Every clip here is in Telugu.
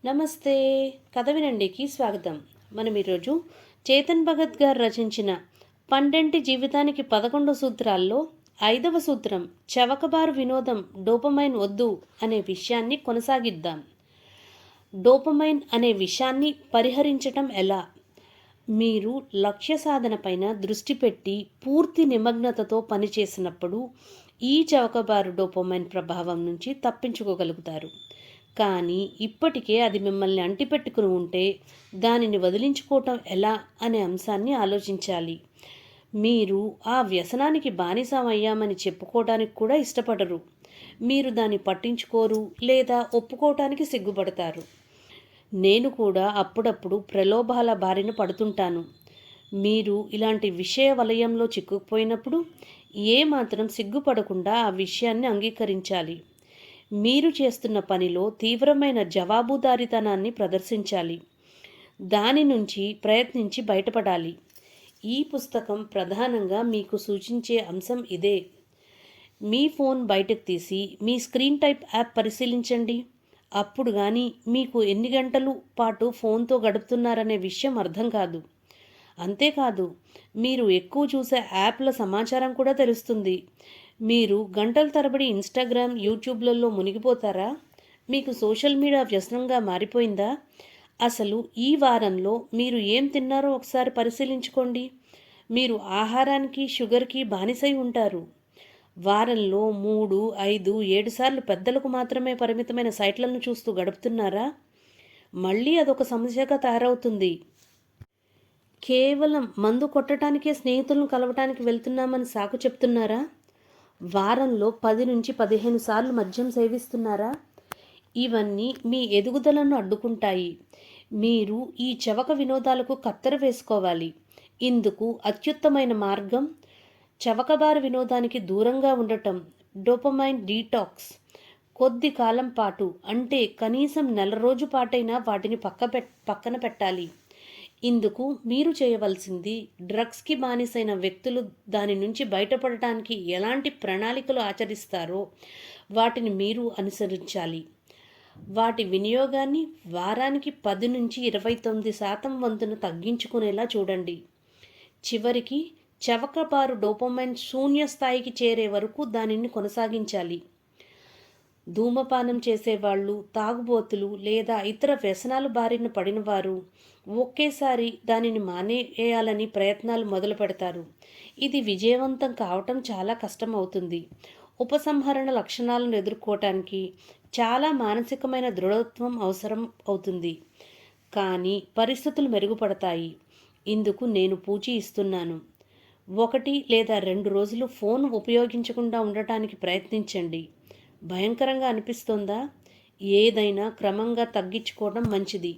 నమస్తే. కథ వినండికి స్వాగతం. మనం ఈరోజు చేతన్ భగత్ గారు రచించిన 12 జీవితానికి 11 సూత్రాల్లో 5వ సూత్రం చవకబారు వినోదం డోపమైన్ వద్దు అనే విషయాన్ని కొనసాగిద్దాం. డోపమైన్ అనే విషయాన్ని పరిహరించటం ఎలా? మీరు లక్ష్య సాధనపైన దృష్టి పెట్టి పూర్తి నిమగ్నతతో పనిచేసినప్పుడు ఈ చవకబారు డోపమైన్ ప్రభావం నుంచి తప్పించుకోగలుగుతారు. కానీ ఇప్పటికే అది మిమ్మల్ని అంటిపెట్టుకుని ఉంటే దానిని వదిలించుకోవటం ఎలా అనే అంశాన్ని ఆలోచించాలి. మీరు ఆ వ్యసనానికి బానిసమయ్యామని చెప్పుకోవడానికి కూడా ఇష్టపడరు. మీరు దాన్ని పట్టించుకోరు లేదా ఒప్పుకోవటానికి సిగ్గుపడతారు. నేను కూడా అప్పుడప్పుడు ప్రలోభాల బారిన పడుతుంటాను. మీరు ఇలాంటి విషయ వలయంలో చిక్కుకుపోయినప్పుడు ఏమాత్రం సిగ్గుపడకుండా ఆ విషయాన్ని అంగీకరించాలి. మీరు చేస్తున్న పనిలో తీవ్రమైన జవాబుదారీతనాన్ని ప్రదర్శించాలి. దాని నుంచి ప్రయత్నించి బయటపడాలి. ఈ పుస్తకం ప్రధానంగా మీకు సూచించే అంశం ఇదే. మీ ఫోన్ బయటకు తీసి మీ స్క్రీన్ టైప్ యాప్ పరిశీలించండి. అప్పుడు కానీ మీకు ఎన్ని గంటలు పాటు ఫోన్తో గడుపుతున్నారనే విషయం అర్థం కాదు. అంతేకాదు, మీరు ఎక్కువ చూసే యాప్ల సమాచారం కూడా తెలుస్తుంది. మీరు గంటల తరబడి ఇన్స్టాగ్రామ్, యూట్యూబ్లలో మునిగిపోతారా? మీకు సోషల్ మీడియా వ్యసనంగా మారిపోయిందా? అసలు ఈ వారంలో మీరు ఏం తిన్నారో ఒకసారి పరిశీలించుకోండి. మీరు ఆహారానికి, షుగర్కి బానిసై ఉంటారు. వారంలో 3, 5, 7 సార్లు పెద్దలకు మాత్రమే పరిమితమైన సైట్లను చూస్తూ గడుపుతున్నారా? మళ్ళీ అదొక సమస్యగా తయారవుతుంది. కేవలం మందు కొట్టడానికే స్నేహితులను కలవటానికి వెళ్తున్నామని సాకు చెప్తున్నారా? వారంలో 10 నుంచి 15 సార్లు మద్యం సేవిస్తున్నారా? ఇవన్నీ మీ ఎదుగుదలను అడ్డుకుంటాయి. మీరు ఈ చవక వినోదాలకు కత్తెర వేసుకోవాలి. ఇందుకు అత్యుత్తమైన మార్గం చవకబారు వినోదానికి దూరంగా ఉండటం. Dopamine detox. కొద్ది కాలం పాటు, అంటే కనీసం నెల రోజు పాటైనా వాటిని పక్కన పెట్టాలి. ఇందుకు మీరు చేయవలసింది, డ్రగ్స్కి బానిసైన వ్యక్తులు దాని నుంచి బయటపడటానికి ఎలాంటి ప్రణాళికలు ఆచరిస్తారో వాటిని మీరు అనుసరించాలి. వాటి వినియోగాన్ని వారానికి 10 నుంచి 29% వంతున తగ్గించుకునేలా చూడండి. చివరికి చవకబారు డోపమైన్ శూన్య స్థాయికి చేరే వరకు దానిని కొనసాగించాలి. ధూమపానం చేసేవాళ్ళు, తాగుబోతులు లేదా ఇతర వ్యసనాలు బారిన పడినవారు ఒకేసారి దానిని మానేయాలని ప్రయత్నాలు మొదలు పెడతారు. ఇది విజయవంతం కావటం చాలా కష్టమవుతుంది. ఉపసంహరణ లక్షణాలను ఎదుర్కోవటానికి చాలా మానసికమైన దృఢత్వం అవసరం అవుతుంది. కానీ పరిస్థితులు మెరుగుపడతాయి. ఇందుకు నేను పూచీ ఇస్తున్నాను. 1 లేదా 2 రోజులు ఫోన్ ఉపయోగించకుండా ఉండటానికి ప్రయత్నించండి. భయంకరంగా అనిపిస్తోందా? ఏదైనా క్రమంగా తగ్గించుకోవడం మంచిది.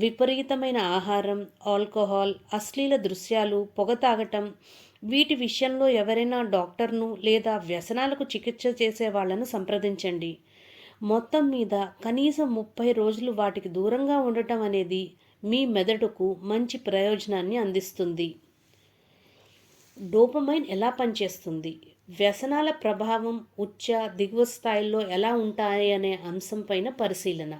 విపరీతమైన ఆహారం, ఆల్కహాల్, అశ్లీల దృశ్యాలు, పొగ తాగటం, వీటి విషయంలో ఎవరైనా డాక్టర్ను లేదా వ్యసనాలకు చికిత్స చేసే వాళ్లను సంప్రదించండి. మొత్తం మీద కనీసం 30 రోజులు వాటికి దూరంగా ఉండటం అనేది మీ మెదడుకు మంచి ప్రయోజనాన్ని అందిస్తుంది. డోపమైన్ ఎలా పనిచేస్తుంది? వ్యసనాల ప్రభావం ఉచ్చ, దిగువ స్థాయిల్లో ఎలా ఉంటాయనే అంశంపైన పరిశీలన.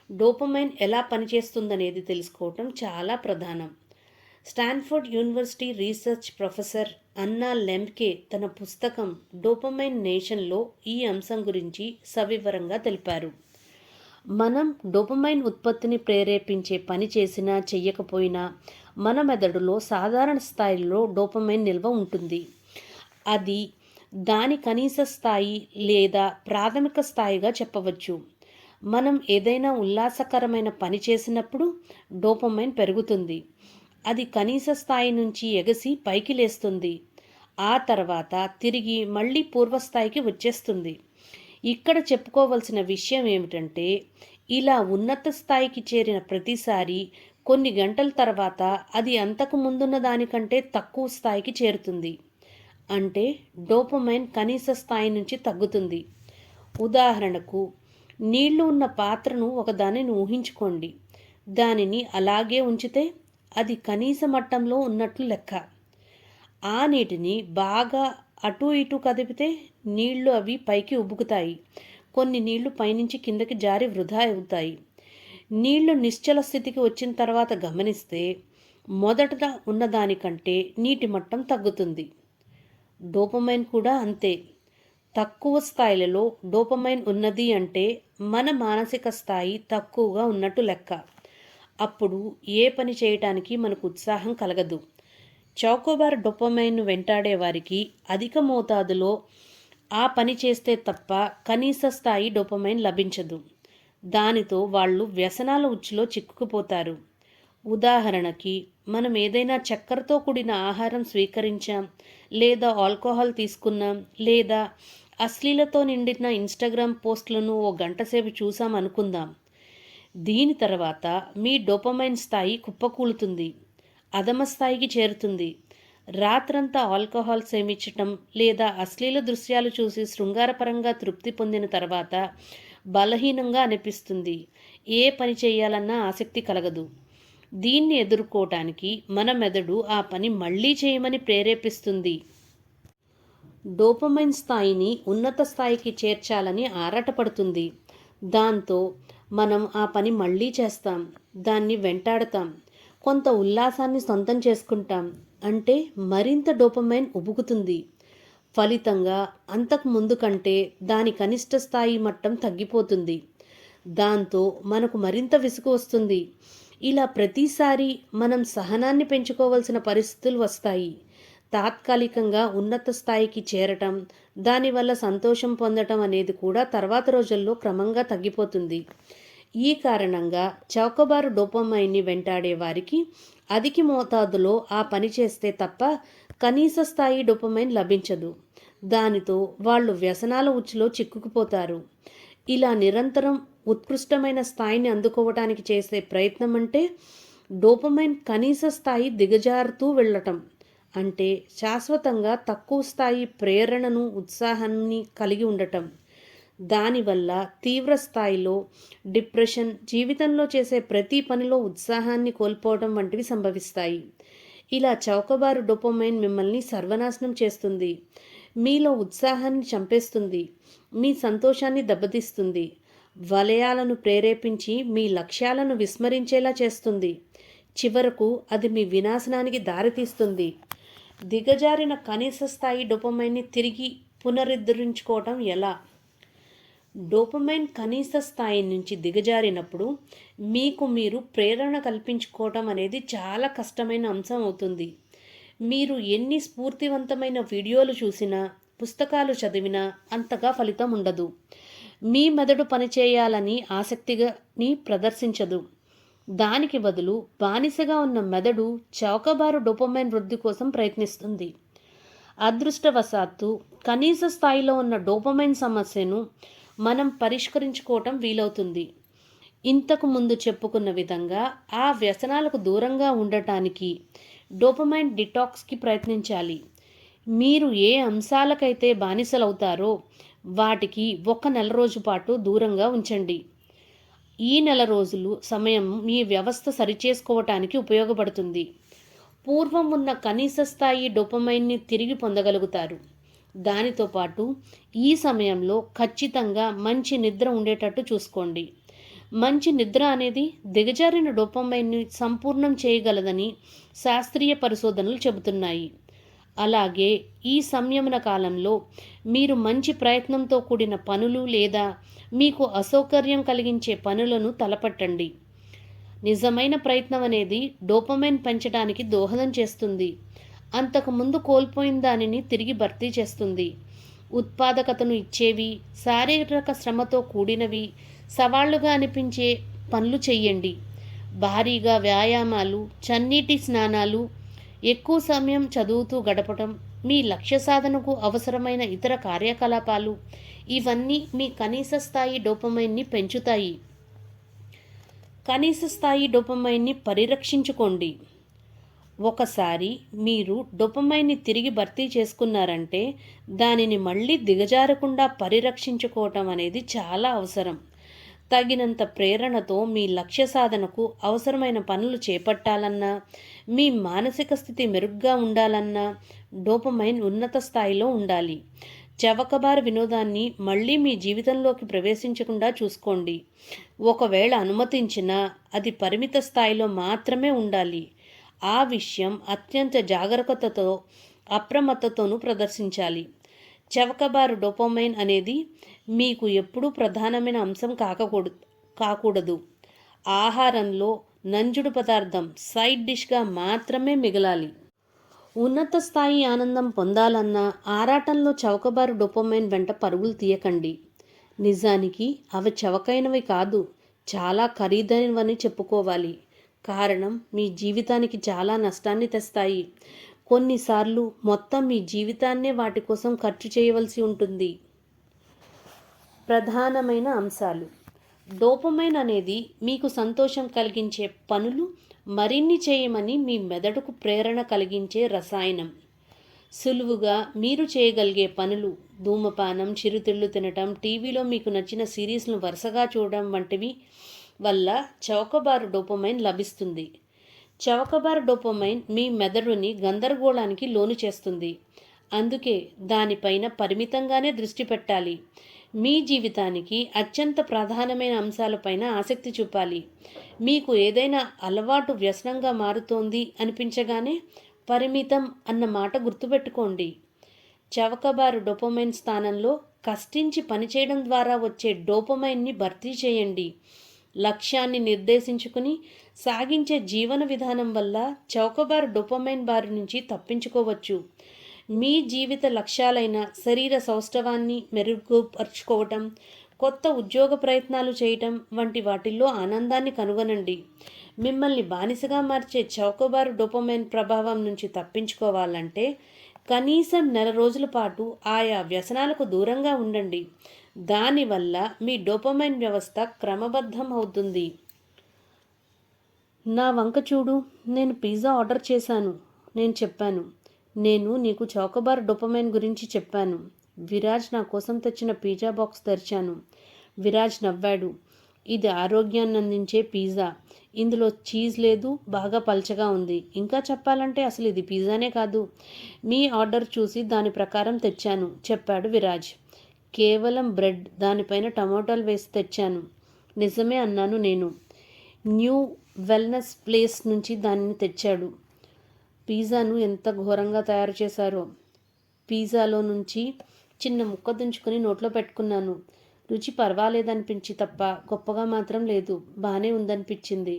డోపమైన్ ఎలా పనిచేస్తుందనేది తెలుసుకోవటం చాలా ప్రధానం. స్టాన్ఫోర్డ్ యూనివర్సిటీ రీసెర్చ్ ప్రొఫెసర్ అన్నా లెంబ్కే తన పుస్తకం డోపమైన్ నేషన్లో ఈ అంశం గురించి సవివరంగా తెలిపారు. మనం డోపమైన్ ఉత్పత్తిని ప్రేరేపించే పని చేసినా చెయ్యకపోయినా మన మెదడులో సాధారణ స్థాయిలో డోపమైన్ నిల్వ ఉంటుంది. అది దాని కనీస స్థాయి లేదా ప్రాథమిక స్థాయిగా చెప్పవచ్చు. మనం ఏదైనా ఉల్లాసకరమైన పని చేసినప్పుడు డోపమైన్ పెరుగుతుంది. అది కనీస స్థాయి నుంచి ఎగసి పైకి లేస్తుంది. ఆ తర్వాత తిరిగి మళ్ళీ పూర్వస్థాయికి వచ్చేస్తుంది. ఇక్కడ చెప్పుకోవలసిన విషయం ఏమిటంటే, ఇలా ఉన్నత స్థాయికి చేరిన ప్రతిసారి కొన్ని గంటల తర్వాత అది అంతకు ముందున్న దానికంటే తక్కువ స్థాయికి చేరుతుంది. అంటే డోపమైన్ కనీస స్థాయి నుంచి తగ్గుతుంది. ఉదాహరణకు, నీళ్లు ఉన్న పాత్రను ఒకదానిని ఊహించుకోండి. దానిని అలాగే ఉంచితే అది కనీస మట్టంలో ఉన్నట్లు లెక్క. ఆ నీటిని బాగా అటు ఇటు కదిపితే నీళ్లు అవి పైకి ఉబుకుతాయి. కొన్ని నీళ్లు పైనుంచి కిందకి జారి వృధా అవుతాయి. నీళ్లు నిశ్చల స్థితికి వచ్చిన తర్వాత గమనిస్తే మొదట ఉన్నదానికంటే నీటి మట్టం తగ్గుతుంది. డోపమైన్ కూడా అంతే. తక్కువ స్థాయిలలో డోపమైన్ ఉన్నది అంటే మన మానసిక స్థాయి తక్కువగా ఉన్నట్టు లెక్క. అప్పుడు ఏ పని చేయటానికి మనకు ఉత్సాహం కలగదు. చౌకోబార్ డోపమైన్ను వెంటాడే వారికి అధిక మోతాదులో ఆ పని చేస్తే తప్ప కనీస స్థాయి డోపమైన్ లభించదు. దానితో వాళ్ళు వ్యసనాల ఉచ్చులో చిక్కుకుపోతారు. ఉదాహరణకి, మనం ఏదైనా చక్కెరతో కూడిన ఆహారం స్వీకరించాం, లేదా ఆల్కహాల్ తీసుకున్నాం, లేదా అశ్లీలతో నిండిన ఇన్స్టాగ్రామ్ పోస్టులను ఓ గంట సేపు చూసాం అనుకుందాం. దీని తర్వాత మీ డోపమైన్ స్థాయి కుప్పకూలుతుంది, అధమ స్థాయికి చేరుతుంది. రాత్రంతా ఆల్కహాల్ సేవించటం లేదా అశ్లీల దృశ్యాలు చూసి శృంగారపరంగా తృప్తి పొందిన తర్వాత బలహీనంగా అనిపిస్తుంది. ఏ పని చేయాలన్నా ఆసక్తి కలగదు. దీన్ని ఎదుర్కోవటానికి మన మెదడు ఆ పని మళ్ళీ చేయమని ప్రేరేపిస్తుంది. డోపమైన్ స్థాయిని ఉన్నత స్థాయికి చేర్చాలని ఆరాటపడుతుంది. దాంతో మనం ఆ పని మళ్ళీ చేస్తాం, దాన్ని వెంటాడతాం, కొంత ఉల్లాసాన్ని సొంతం చేసుకుంటాం. అంటే మరింత డోపమైన్ ఉబుకుతుంది. ఫలితంగా అంతకు ముందు కంటే దాని కనిష్ట స్థాయి మట్టం తగ్గిపోతుంది. దాంతో మనకు మరింత విసుగు వస్తుంది. ఇలా ప్రతిసారి మనం సహనాన్ని పెంచుకోవాల్సిన పరిస్థితులు వస్తాయి. తాత్కాలికంగా ఉన్నత స్థాయికి చేరటం, దానివల్ల సంతోషం పొందటం అనేది కూడా తర్వాత రోజుల్లో క్రమంగా తగ్గిపోతుంది. ఈ కారణంగా చౌకబారు డోపమైన్ని వెంటాడే వారికి అధిక మోతాదులో ఆ పని చేస్తే తప్ప కనీస స్థాయి డోపమైన్ లభించదు. దానితో వాళ్ళు వ్యసనాల ఉచ్చులో చిక్కుకుపోతారు. ఇలా నిరంతరం ఉత్కృష్టమైన స్థాయిని అందుకోవటానికి చేసే ప్రయత్నం అంటే డోపమైన్ కనీస స్థాయి దిగజారుతూ వెళ్ళటం. అంటే శాశ్వతంగా తక్కువ స్థాయి ప్రేరణను, ఉత్సాహాన్ని కలిగి ఉండటం. దానివల్ల తీవ్ర స్థాయిలో డిప్రెషన్, జీవితంలో చేసే ప్రతి పనిలో ఉత్సాహాన్ని కోల్పోవడం వంటివి సంభవిస్తాయి. ఇలా చౌకబారు డోపమైన్ మిమ్మల్ని సర్వనాశనం చేస్తుంది. మీలో ఉత్సాహాన్ని చంపేస్తుంది. మీ సంతోషాన్ని దెబ్బతీస్తుంది. వలయాలను ప్రేరేపించి మీ లక్ష్యాలను విస్మరించేలా చేస్తుంది. చివరకు అది మీ వినాశనానికి దారితీస్తుంది. దిగజారిన కనీస స్థాయి డోపమైన్ని తిరిగి పునరుద్ధరించుకోవటం ఎలా? డోపమైన్ కనీస స్థాయి నుంచి దిగజారినప్పుడు మీకు మీరు ప్రేరణ కల్పించుకోవటం అనేది చాలా కష్టమైన అంశం అవుతుంది. మీరు ఎన్ని స్ఫూర్తివంతమైన వీడియోలు చూసినా, పుస్తకాలు చదివినా అంతగా ఫలితం ఉండదు. మీ మెదడు పనిచేయాలని ఆసక్తిని ప్రదర్శించదు. దానికి బదులు బానిసగా ఉన్న మెదడు చౌకబారు డోపమైన్ వృద్ధి కోసం ప్రయత్నిస్తుంది. అదృష్టవశాత్తు కనీస స్థాయిలో ఉన్న డోపమైన్ సమస్యను మనం పరిష్కరించుకోవటం వీలవుతుంది. ఇంతకు ముందు చెప్పుకున్న విధంగా ఆ వ్యసనాలకు దూరంగా ఉండటానికి డోపమైన్ డిటాక్స్కి ప్రయత్నించాలి. మీరు ఏ అంశాలకైతే బానిసలవుతారో వాటికి 1 నెల రోజు పాటు దూరంగా ఉంచండి. ఈ నెల రోజులు సమయం మీ వ్యవస్థ సరిచేసుకోవటానికి ఉపయోగపడుతుంది. పూర్వం ఉన్న కనీస స్థాయి డోపమైన్ని తిరిగి పొందగలుగుతారు. దానితో పాటు ఈ సమయంలో ఖచ్చితంగా మంచి నిద్ర ఉండేటట్టు చూసుకోండి. మంచి నిద్ర అనేది దిగజారిన డోపమైన్ని సంపూర్ణం చేయగలదని శాస్త్రీయ పరిశోధనలు చెబుతున్నాయి. అలాగే ఈ సంయమన కాలంలో మీరు మంచి ప్రయత్నంతో కూడిన పనులు లేదా మీకు అసౌకర్యం కలిగించే పనులను తలపట్టండి. నిజమైన ప్రయత్నం అనేది డోపమైన్ పెంచడానికి దోహదం చేస్తుంది. అంతకుముందు కోల్పోయిన దానిని తిరిగి భర్తీ చేస్తుంది. ఉత్పాదకతను ఇచ్చేవి, శారీరక శ్రమతో కూడినవి, సవాళ్లుగా అనిపించే పనులు చెయ్యండి. భారీగా వ్యాయామాలు, చన్నీటి స్నానాలు, ఎక్కువ సమయం చదువుతూ గడపటం, మీ లక్ష్య సాధనకు అవసరమైన ఇతర కార్యకలాపాలు ఇవన్నీ మీ కనీస స్థాయి డోపమైన్ని పెంచుతాయి. కనీస స్థాయి డోపమైన్ని పరిరక్షించుకోండి. ఒకసారి మీరు డోపమైన్ని తిరిగి భర్తీ చేసుకున్నారంటే దానిని మళ్ళీ దిగజారకుండా పరిరక్షించుకోవటం అనేది చాలా అవసరం. తగినంత ప్రేరణతో మీ లక్ష్య సాధనకు అవసరమైన పనులు చేపట్టాలన్నా, మీ మానసిక స్థితి మెరుగ్గా ఉండాలన్నా డోపమైన్ ఉన్నత స్థాయిలో ఉండాలి. చవకబారు వినోదాన్ని మళ్ళీ మీ జీవితంలోకి ప్రవేశించకుండా చూసుకోండి. ఒకవేళ అనుమతించినా అది పరిమిత స్థాయిలో మాత్రమే ఉండాలి. ఆ విషయం అత్యంత జాగరూకతతో అప్రమత్తతోనూ ప్రదర్శించాలి. చవకబారు డోపమైన్ అనేది మీకు ఎప్పుడూ ప్రధానమైన అంశం కాకూడదు. ఆహారంలో నంజుడు పదార్థం సైడ్ డిష్గా మాత్రమే మిగలాలి. ఉన్నత స్థాయి ఆనందం పొందాలన్నా ఆరాటంలో చవకబారు డోపమైన్ వెంట పరుగులు తీయకండి. నిజానికి అవి చవకైనవి కాదు, చాలా ఖరీదైనవని చెప్పుకోవాలి. కారణం మీ జీవితానికి చాలా నష్టాన్ని తెస్తాయి. కొన్నిసార్లు మొత్తం మీ జీవితాన్నే వాటి కోసం ఖర్చు చేయవలసి ఉంటుంది. ప్రధానమైన అంశాలు: డోపమైన్ అనేది మీకు సంతోషం కలిగించే పనులు మరిన్ని చేయమని మీ మెదడుకు ప్రేరణ కలిగించే రసాయనం. సులువుగా మీరు చేయగలిగే పనులు: ధూమపానం, చిరుతిళ్ళు తినటం, టీవీలో మీకు నచ్చిన సిరీస్ను వరుసగా చూడడం వంటివి వల్ల చౌకబారు డోపమైన్ లభిస్తుంది. చౌకబారు డోపమైన్ మీ మెదడుని గందరగోళానికి లోను చేస్తుంది. అందుకే దానిపైన పరిమితంగానే దృష్టి పెట్టాలి. మీ జీవితానికి అత్యంత ప్రధానమైన అంశాలపైన ఆసక్తి చూపాలి. మీకు ఏదైనా అలవాటు వ్యసనంగా మారుతోంది అనిపించగానే పరిమితం అన్న మాట గుర్తుపెట్టుకోండి. చవకబారు డోపమైన్ స్థానంలో కష్టించి పనిచేయడం ద్వారా వచ్చే డోపమైన్ని భర్తీ చేయండి. లక్ష్యాన్ని నిర్దేశించుకుని సాగించే జీవన విధానం వల్ల చౌకబారు డోపమైన్ బారి నుంచి తప్పించుకోవచ్చు. మీ జీవిత లక్ష్యాలైన శరీర సౌష్ఠవాన్ని మెరుగుపరుచుకోవటం, కొత్త ఉద్యోగ ప్రయత్నాలు చేయటం వంటి వాటిల్లో ఆనందాన్ని కనుగొనండి. మిమ్మల్ని బానిసగా మార్చే చౌకబారు డోపమైన్ ప్రభావం నుంచి తప్పించుకోవాలంటే కనీసం 1 రోజుల పాటు ఆయా వ్యసనాలకు దూరంగా ఉండండి. దానివల్ల మీ డోపమైన్ వ్యవస్థ క్రమబద్ధం అవుతుంది. నా వంక చూడు, నేను పిజ్జా ఆర్డర్ చేశాను, నేను చెప్పాను. నేను నీకు చౌకబార్ డోపమైన్ గురించి చెప్పాను. విరాజ్ నా కోసం తెచ్చిన పిజ్జా బాక్స్ తెరిచాను. విరాజ్ నవ్వాడు. ఇది ఆరోగ్యాన్ని అందించే పిజ్జా. ఇందులో చీజ్ లేదు, బాగా పల్చగా ఉంది. ఇంకా చెప్పాలంటే అసలు ఇది పిజ్జానే కాదు. మీ ఆర్డర్ చూసి దాని ప్రకారం తెచ్చాను, చెప్పాడు విరాజ్. కేవలం బ్రెడ్, దానిపైన టమాటాలు వేసి తెచ్చాను. నిజమే అన్నాను నేను. న్యూ వెల్నెస్ ప్లేస్ నుంచి దానిని తెచ్చాడు. పిజ్జాను ఎంత ఘోరంగా తయారు చేశారో. పిజ్జాలో నుంచి చిన్న ముక్క దుంచుకొని నోట్లో పెట్టుకున్నాను. రుచి పర్వాలేదనిపించి తప్ప గొప్పగా మాత్రం లేదు, బాగానే ఉందనిపించింది.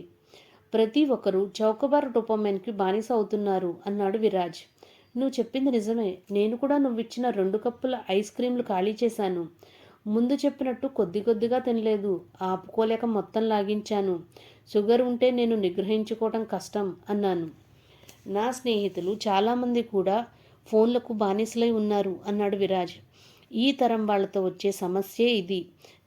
ప్రతి ఒక్కరూ చౌకబార్ డోపమైన్కి బానిస అవుతున్నారు అన్నాడు విరాజ్. నువ్వు చెప్పింది నిజమే. నేను కూడా నువ్విచ్చిన 2 కప్పుల ఐస్ క్రీంలు ఖాళీ చేశాను. ముందు చెప్పినట్టు కొద్ది కొద్దిగా తినలేదు, ఆపుకోలేక మొత్తం లాగించాను. షుగర్ ఉంటే నేను నిగ్రహించుకోవటం కష్టం అన్నాను. నా స్నేహితులు చాలామంది కూడా ఫోన్లకు బానిసలై ఉన్నారు అన్నాడు విరాజ్. ఈ తరం వాళ్లతో వచ్చే సమస్యే ఇది.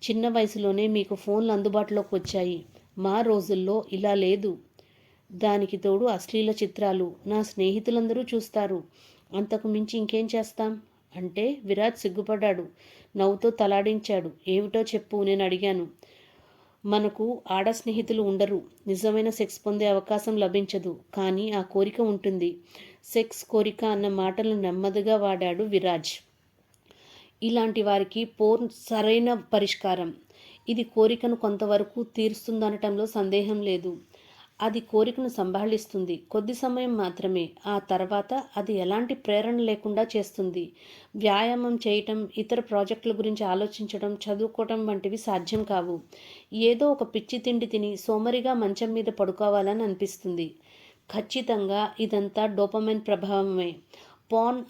చిన్న వయసులోనే మీకు ఫోన్లు అందుబాటులోకి వచ్చాయి. మా రోజుల్లో ఇలా లేదు. దానికి తోడు అశ్లీల చిత్రాలు నా స్నేహితులందరూ చూస్తారు. అంతకు మించి ఇంకేం చేస్తాం అంటే విరాజ్ సిగ్గుపడ్డాడు. నవ్వుతో తలాడించాడు. ఏమిటో చెప్పు, నేను అడిగాను. మనకు ఆడ స్నేహితులు ఉండరు. నిజమైన సెక్స్ పొందే అవకాశం లభించదు, కానీ ఆ కోరిక ఉంటుంది. సెక్స్ కోరిక అన్న మాటలను నెమ్మదిగా వాడాడు విరాజ్. ఇలాంటి వారికి పోర్న్ సరైన పరిష్కారం. ఇది కోరికను కొంతవరకు తీరుస్తుందనటంలో సందేహం లేదు. అది కోరికను సంభాళిస్తుంది, కొద్ది సమయం మాత్రమే. ఆ తర్వాత అది ఎలాంటి ప్రేరణ లేకుండా చేస్తుంది. వ్యాయామం చేయటం, ఇతర ప్రాజెక్టుల గురించి ఆలోచించడం, చదువుకోవటం వంటివి సాధ్యం కావు. ఏదో ఒక పిచ్చి తిండి తిని సోమరిగా మంచం మీద పడుకోవాలని అనిపిస్తుంది. ఖచ్చితంగా ఇదంతా డోపమైన్ ప్రభావమే. పాన్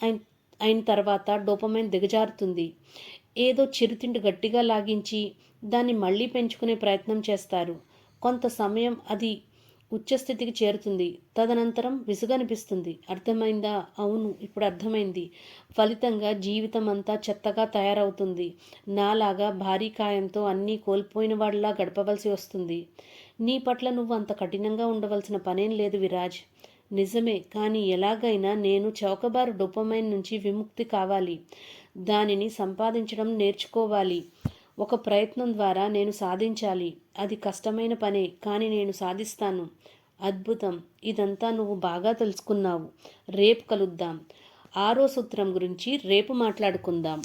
అయిన తర్వాత డోపమైన్ దిగజారుతుంది. ఏదో చిరుతిండి గట్టిగా లాగించి దాన్ని మళ్ళీ పెంచుకునే ప్రయత్నం చేస్తారు. కొంత సమయం అది ఉచ్చస్థితికి చేరుతుంది. తదనంతరం విసుగనిపిస్తుంది. అర్థమైందా? అవును, ఇప్పుడు అర్థమైంది. ఫలితంగా జీవితం అంతా చెత్తగా తయారవుతుంది. నాలాగా భారీ కాయంతో అన్నీ కోల్పోయిన వాళ్ళలా గడపవలసి వస్తుంది. నీ పట్ల నువ్వు అంత కఠినంగా ఉండవలసిన పనేం లేదు విరాజ్. నిజమే, కానీ ఎలాగైనా నేను చౌకబారు డోపమైన్ నుంచి విముక్తి కావాలి. దానిని సంపాదించడం నేర్చుకోవాలి. ఒక ప్రయత్నం ద్వారా నేను సాధించాలి. అది కష్టమైన పనే, కానీ నేను సాధిస్తాను. అద్భుతం. ఇదంతా నువ్వు బాగా తెలుసుకున్నావు. రేపు కలుద్దాం. 6వ సూత్రం గురించి రేపు మాట్లాడుకుందాం.